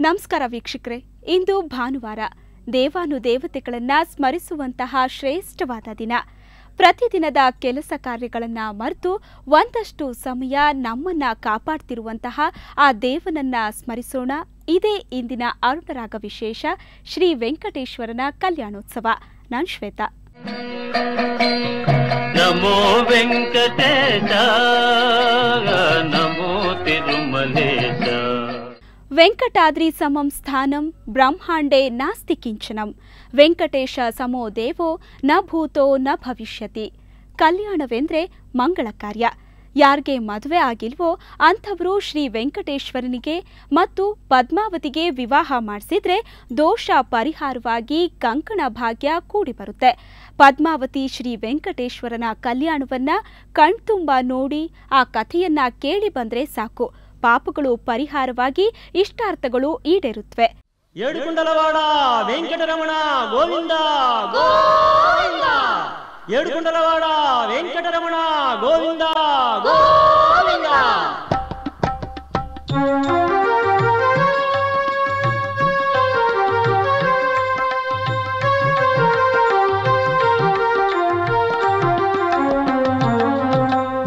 ನಮಸ್ಕಾರ ವೀಕ್ಷಕರೇ, ಇಂದು ಭಾನುವಾರ, ದೇವಾನುದೇವತೆಗಳನ್ನು ಸ್ಮರಿಸುವಂತಹ ಶ್ರೇಷ್ಠವಾದ ದಿನ. ಪ್ರತಿದಿನದ ಕೆಲಸ ಕಾರ್ಯಗಳನ್ನು ಮರೆತು ಒಂದಷ್ಟು ಸಮಯ ನಮ್ಮನ್ನ ಕಾಪಾಡ್ತಿರುವಂತಹ ಆ ದೇವನನ್ನ ಸ್ಮರಿಸೋಣ. ಇದೇ ಇಂದಿನ ಅರುಣರಾಗ ವಿಶೇಷ ಶ್ರೀ ವೆಂಕಟೇಶ್ವರನ ಕಲ್ಯಾಣೋತ್ಸವ. ನಾನು ಶ್ವೇತಾ. ನಮೋ ವೆಂಕಟೇಶ, ನಮೋ ತಿರುಮಲೇಶ. ವೆಂಕಟಾದ್ರಿ ಸಮಂ ಸ್ಥಾನಂ ಬ್ರಹ್ಮಾಂಡೇ ನಾಸ್ತಿ ಕಿಂಚನಂ. ವೆಂಕಟೇಶ ಸಮೋ ದೇವೋ ನ ಭೂತೋ ನ ಭವಿಷ್ಯತಿ. ಕಲ್ಯಾಣವೆಂದ್ರೆ ಮಂಗಳ ಕಾರ್ಯ. ಯಾರಿಗೆ ಮದುವೆ ಆಗಿಲ್ವೋ ಅಂಥವರು ಶ್ರೀ ವೆಂಕಟೇಶ್ವರನಿಗೆ ಮತ್ತು ಪದ್ಮಾವತಿಗೆ ವಿವಾಹ ಮಾಡಿಸಿದ್ರೆ ದೋಷ ಪರಿಹಾರವಾಗಿ ಕಂಕಣ ಭಾಗ್ಯ ಕೂಡಿ ಬರುತ್ತೆ. ಪದ್ಮಾವತಿ ಶ್ರೀ ವೆಂಕಟೇಶ್ವರನ ಕಲ್ಯಾಣವನ್ನ ಕಣ್ತುಂಬ ನೋಡಿ ಆ ಕಥೆಯನ್ನ ಕೇಳಿ ಬಂದ್ರೆ ಸಾಕು, ಪಾಪಗಳು ಪರಿಹಾರವಾಗಿ ಇಷ್ಟಾರ್ಥಗಳು ಈಡೇರುತ್ತವೆ. ಏಡುಕೊಂಡಲವಾಡ ವೆಂಕಟರಮಣ ಗೋವಿಂದ ಗೋವಿಂದ. ಏಡುಕೊಂಡಲವಾಡ ವೆಂಕಟರಮಣ ಗೋವಿಂದ ಗೋವಿಂದ.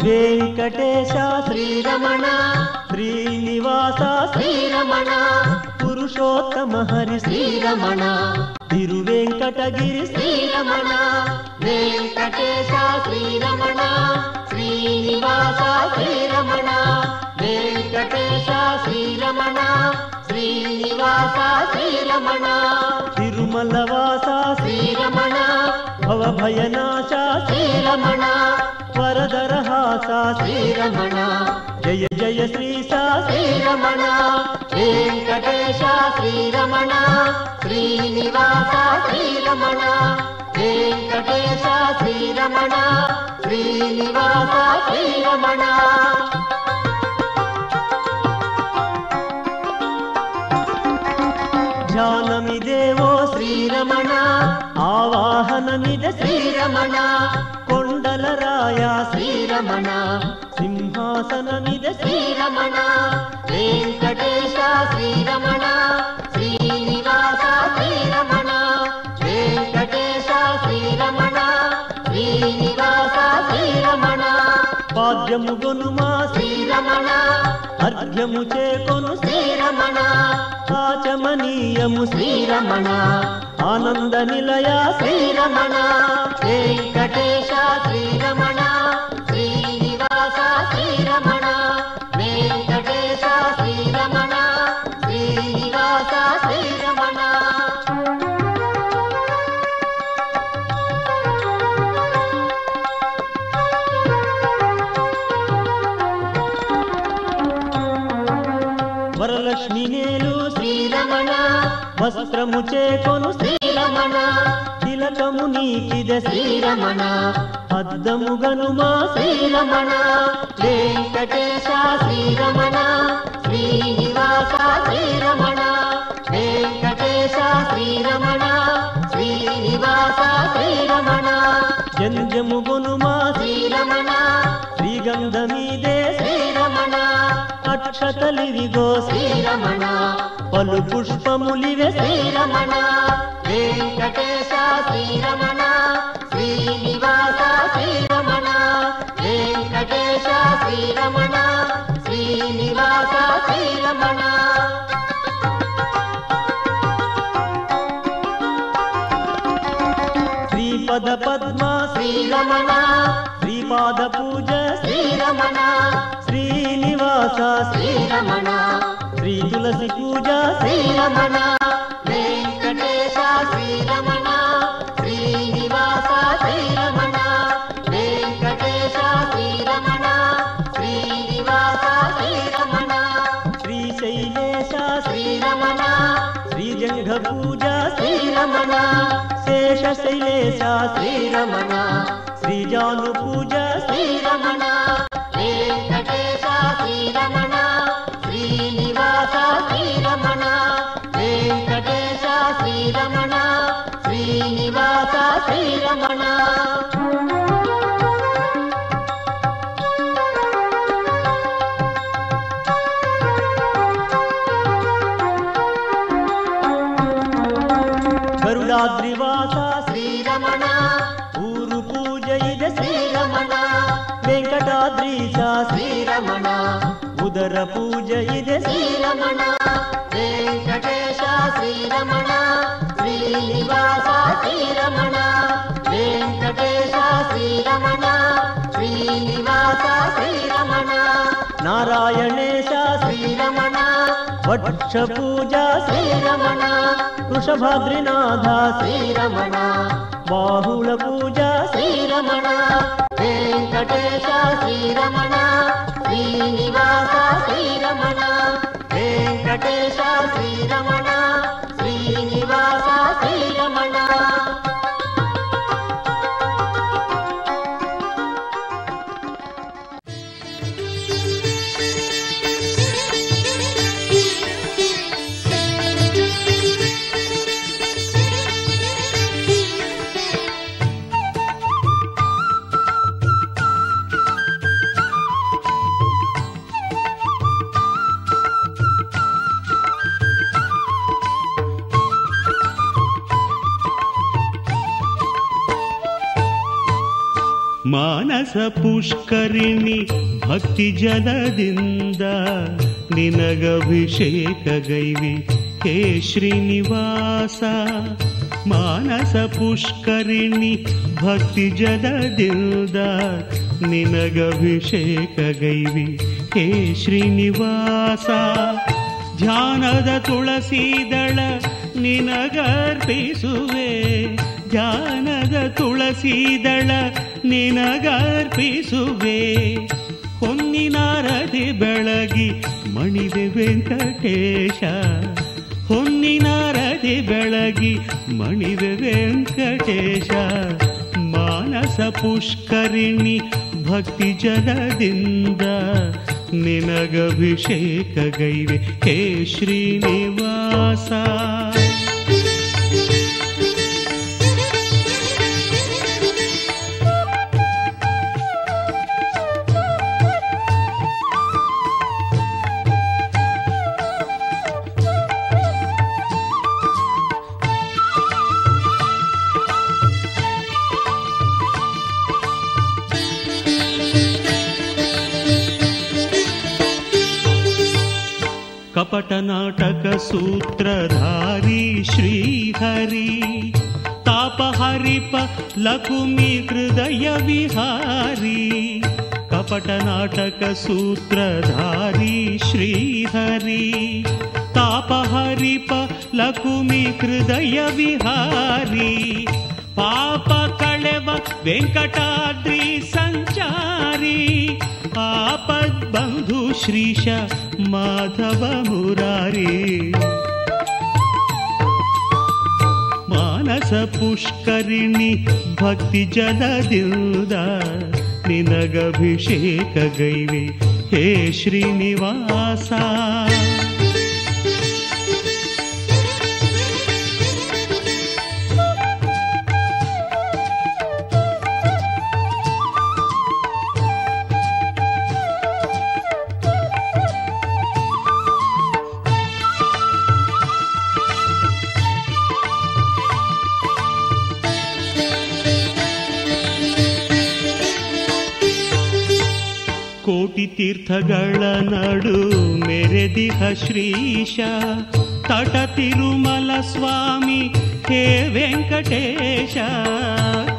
ವೆಂಕಟೇಶ ಶ್ರೀರಮಣ, ಶ್ರೀನಿವಾಸ ಶ್ರೀರಮಣ, ಪುರುಷೋತ್ತಮ ಹರಿ ಶ್ರೀರಮಣ, ತಿರುವೆಂಕಟಗಿರಿ ಶ್ರೀರಮಣ. ವೆಂಕಟೇಶ ಶ್ರೀರಮಣ, ಶ್ರೀನಿವಾಸ ಶ್ರೀರಮಣ, ವೆಂಕಟೇಶ ಶ್ರೀರಮಣ, ಶ್ರೀನಿವಾಸ ಶ್ರೀರಮಣ, ತಿರುಮಲವಾಸ ಶ್ರೀರಮಣ, ಭವಭಯನಾಶ ಶ್ರೀರಮಣ, ವರದರಹಾಸ ಶ್ರೀರಮಣ, ಜಯ ಜಯ ಶ್ರೀಸ ಶ್ರೀರಮಣ. ವೆಂಕಟೇಶ ಶ್ರೀರಮಣ, ಶ್ರೀನಿವಾಸ ಶ್ರೀರಮಣ, ವೆಂಕಟೇಶ ಶ್ರೀರಮಣ, ಶ್ರೀನಿವಾಸ ಶ್ರೀರಮಣ. ಧ್ಯಾನಮಿದೇವೋ ಶ್ರೀರಮಣ, ಆವಾಹನಮಿದೆ ಶ್ರೀರಮಣ, ಕೊಂಡಲರಾಯ ಶ್ರೀರಮಣ, ಸಿಂಹಾಸನಮಿದೆ ಶ್ರೀರಮಣ. ವೆಂಕಟೇಶ ಶ್ರೀರಮಣ, ಶ್ರೀನಿವಾಸ ಶ್ರೀರಮಣ, ವೆಂಕಟೇಶ ಶ್ರೀರಮಣ, ಶ್ರೀನಿವಾಸ ಶ್ರೀರಮಣ. ಪಾದ್ಯము గొనుమా శ్రీరమణ, అర్ఘ్యము చేకొను శ్రీరమణ, ఆచమనీయము శ్రీరమణ, ఆనంద నిలయ శ్రీరమణ. వెంకటేశ శ్రీరమణ, శ్రీనివాస శ్రీరమణ, వెంకటేశ శ్రీరమణ, శ్రీనివాస శ్రీరమణ. వరలక్ష్మి నేలు శ్రీరమణ, వస్త్రము చేకొను శ్రీరమణ, తిలకము నీకిదే శ్రీరమణ, అద్దము గనుమా శ్రీరమణ. వెంకటేశ శ్రీరమణ, శ్రీనివాస శ్రీరమణ, వెంకటేశ శ్రీరమణ, శ్రీనివాస శ్రీరమణ. జంజము గొనుమా శ్రీరమణ, శ్రీగంధమీదే శ్రీరమణ, అక్షతలివిగో శ్రీరమణ, పలు పుష్పములివే శ్రీరమణ. వెంకటేశ శ్రీరమణ, శ్రీనివాస శ్రీరమణ, వెంకటేశ శ్రీరమణ, శ్రీనివాస శ్రీరమణ. శ్రీపద పద్మ శ్రీరమణ, శ్రీపాద పూజ శ్రీరమణ, శ్రీనివాస శ్రీరమణ, శ్రీ తులసి పూజ శ్రీరమణ. వెంకటేశ శ్రీరమణ, శ్రీనివాస శ్రీరమణ, వెంకటేశ శ్రీరమణ, శ్రీనివాస శ్రీరమణ. శ్రీశైలేశ శ్రీరమణ, శ్రీజంఘ పూజ శ్రీరమణ, శేషశైలేశ శ్రీరమణ, శ్రీజాను పూజ శ్రీరమణ. వెంకటేశ శ్రీరమణ, శ్రీనివాస శ్రీరమణ, వెంకటేశ శ్రీరమణ, శ్రీనివాస శ్రీరమణ. ಕುಲಾದ್ರಿವಾಸ ಶ್ರೀರಮಣ ಊರು ಪೂಜೆ ಇದೆ ಶ್ರೀರಮಣ ವೆಂಕಟಾದ್ರೀಶ ಶ್ರೀರಮಣ ಉದರ ಪೂಜೆ ಇದೆ ಶ್ರೀರಮಣ ವೆಂಕಟೇಶ ಶ್ರೀರಮಣ ಶ್ರೀನಿವಾಸ ಶ್ರೀರಮಣ ವೆಂಕಟೇಶ ಶ್ರೀರಮಣ ಶ್ರೀನಿವಾಸ ಶ್ರೀರಮಣ ನಾರಾಯಣೇಶ ಶ್ರೀರಮಣ ವಕ್ಷ ಪೂಜಾ ಶ್ರೀರಮಣ ವೃಷಭಾದ್ರಿನಾಥ ಶ್ರೀರಮಣ ಬಾಹುಳ ಪೂಜಾ ಶ್ರೀರಮಣ ವೆಂಕಟೇಶ ಶ್ರೀರಮಣ ಶ್ರೀನಿವಾಸ ಶ್ರೀರಮಣ ವೆಂಕಟೇಶ ಶ್ರೀರಮಣ ಶ್ರೀನಿವಾಸ ಶ್ರೀರಮಣ ಮಾನಸ ಪುಷ್ಕರಿಣಿ ಭಕ್ತಿ ಜಲದಿಂದ ನಿನಗಭಿಷೇಕಗೈವಿ ಹೇ ಶ್ರೀನಿವಾಸ ಮಾನಸ ಪುಷ್ಕರಿಣಿ ಭಕ್ತಿ ಜಲದಿಂದ ನಿನಗಭಿಷೇಕಗೈವಿ ಹೇ ಶ್ರೀನಿವಾಸ ಧ್ಯಾನದ ತುಳಸಿದಳ ನಿನಗರ್ಪಿಸುವೆ ಧ್ಯಾನದ ತುಳಸಿದಳ ನಿನಗರ್ಪಿಸುವೆ ಹೊನ್ನಿನಾರತಿ ಬೆಳಗಿ ಮಣಿವೆ ವೆಂಕಟೇಶ ಹೊನ್ನಿನಾರತಿ ಬೆಳಗಿ ಮಣಿವೆ ವೆಂಕಟೇಶ ಮಾನಸ ಪುಷ್ಕರಿಣಿ ಭಕ್ತಿ ಜಲದಿಂದ ನಿನಗಭಿಷೇಕಗೈವೆ ಹೇ ಶ್ರೀನಿವಾಸ कपट नाटक सूत्रधारी श्रीहरि तापहरिप लकुमि हृदय विहारी कपट नाटक सूत्रधारी श्रीहरि तापहरिप लकुमि हृदय विहारी पाप कಳೆವ ವೆಂಕಟಾದ್ರಿ ಸಂಚಾರಿ आपद बंधु श्रीश माधव मुरारी मानस पुष्करिणि भक्ति जलदिल्द निनगभिषेकगैवे हे श्रीनिवास ಕೋಟಿ ತೀರ್ಥಗಳ ನಡು ಮೆರೆದಿಹ ಶ್ರೀಶ ತಟ ತಿರುಮಲ ಸ್ವಾಮಿ ಹೇ ವೆಂಕಟೇಶ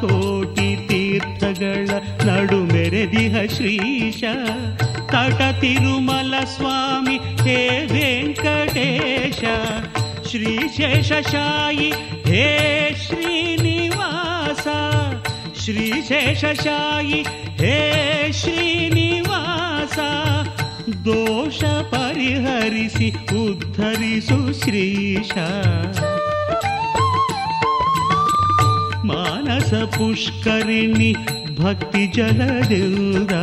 ಕೋಟಿ ತೀರ್ಥಗಳ ನಡು ಮೆರೆದಿಹ ಶ್ರೀಶ ತಟ ತಿರುಮಲ ಸ್ವಾಮಿ ಹೇ ವೆಂಕಟೇಶ ಶ್ರೀಶೇಷಶಾಯಿ ಹೇ ಶ್ರೀನಿವಾಸ ಶ್ರೀಶೇಷಶಾಯಿ ಹೇ ಶ್ರೀನಿವಾಸ ದೋಷ ಪರಿಹರಿಸಿ ಉದ್ಧರಿಸು ಶ್ರೀಶ ಮಾನಸ ಪುಷ್ಕರಿಣಿ ಭಕ್ತಿ ಜಲದಿಂದ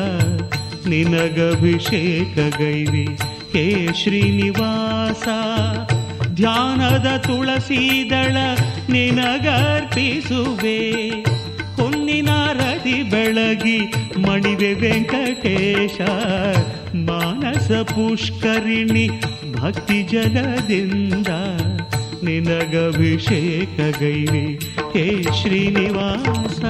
ನಿನಗಭಿಷೇಕಗೈವಿ ಹೇ ಶ್ರೀನಿವಾಸ ಧ್ಯಾನದ ತುಳಸಿದಳ ನಿನಗರ್ಪಿಸುವೆ ಹೊನ್ನಿನಾರತಿ ಬೆಳಗಿ ಮಣಿವೆ ವೆಂಕಟೇಶ ಮಾನಸ ಪುಷ್ಕರಿಣಿ ಭಕ್ತಿ ಜಲದಿಂದ ನಿನಗಭಿಷೇಕಗೈವೆ ಹೇ ಶ್ರೀನಿವಾಸ.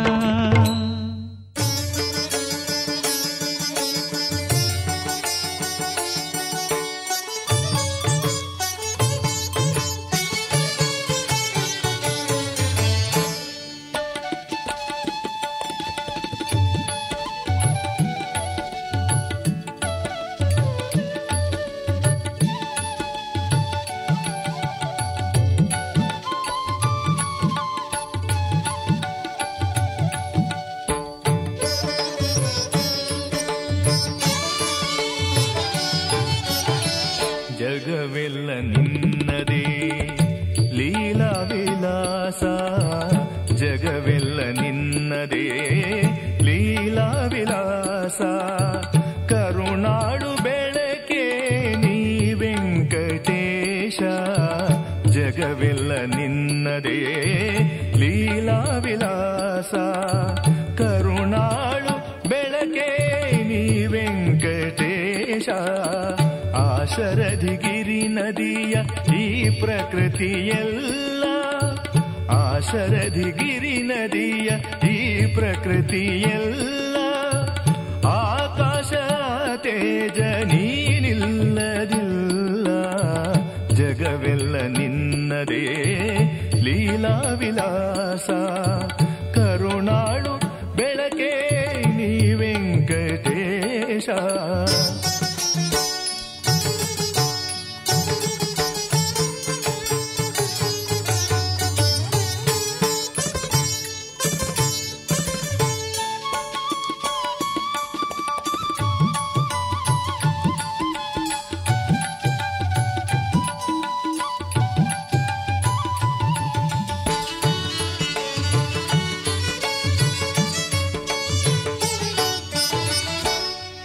ಜಗವೆಲ್ಲ ನಿನ್ನದೇ ಲೀಲಾ ವಿಲಾಸ, ಜಗವೆಲ್ಲ ನಿನ್ನದೇ ಲೀಲಾ ವಿಲಾಸ. ಕರುಣಾಳು ಬೆಳಕೆ ನೀ ವೆಂಕಟೇಶ, ಜಗವೆಲ್ಲ ನಿನ್ನದೇ ಲೀಲಾ ವಿಲಾಸ. ಕರುಣಾಳು ಬೆಳಕೆ ನೀ ವೆಂಕಟೇಶ. ಆಶರಧಿ ಗಿರಿ ನದಿಯ ಈ ಪ್ರಕೃತಿಯೆಲ್ಲ, ಆಶರಧಿ ಗಿರಿ ನದಿಯ ಈ ಪ್ರಕೃತಿಯೆಲ್ಲ. ಆಕಾಶ ತೇಜ ನೀನಿಲ್ಲದಿಲ್ಲ, ಜಗವೆಲ್ಲ ನಿನ್ನದೇ ಲೀಲಾ ವಿಲಾಸ. ಕರುಣಾಳು ಬೆಳಕೆ ನೀ ವೆಂಕಟೇಶ.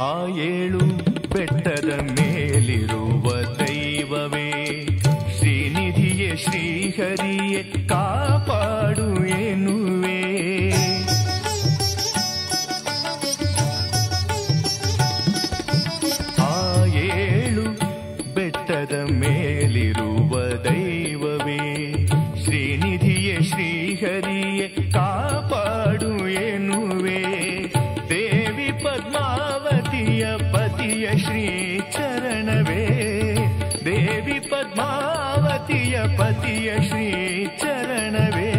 ಆ ಏಳು ಬೆಟ್ಟದ ಮೇಲಿರುವ ದೈವವೇ ಶ್ರೀನಿಧಿಯೇ ಶ್ರೀಹರಿಯೇ ಕಾಪಾಡು ಎನ್ನುವೆ. ಆ ಏಳು ಬೆಟ್ಟದ ಮೇಲಿರುವ ದೈವವೇ ಶ್ರೀನಿಧಿಯೇ ಶ್ರೀಹರಿಯೇ ಕಾಪಾಡು ಎನ್ನುವೆ. ದೇವಿ ಪದ್ಮಾವತಿಯ ಪತಿಯ ಶ್ರೀ ಚರಣವೇ, ದೇವಿ ಪದ್ಮಾವತಿಯ ಪತಿಯ ಶ್ರೀ ಚರಣವೇ.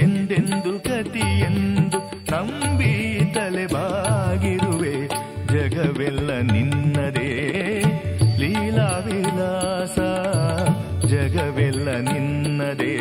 ಎಂದೆಂದು ಗತಿಯೆಂದು ನಂಬಿ ತಲೆಬಾಗಿರುವೆ. ಜಗವೆಲ್ಲ ನಿನ್ನದೇ ಲೀಲಾ ವಿಲಾಸ, ಜಗವೆಲ್ಲ ನಿನ್ನದೇ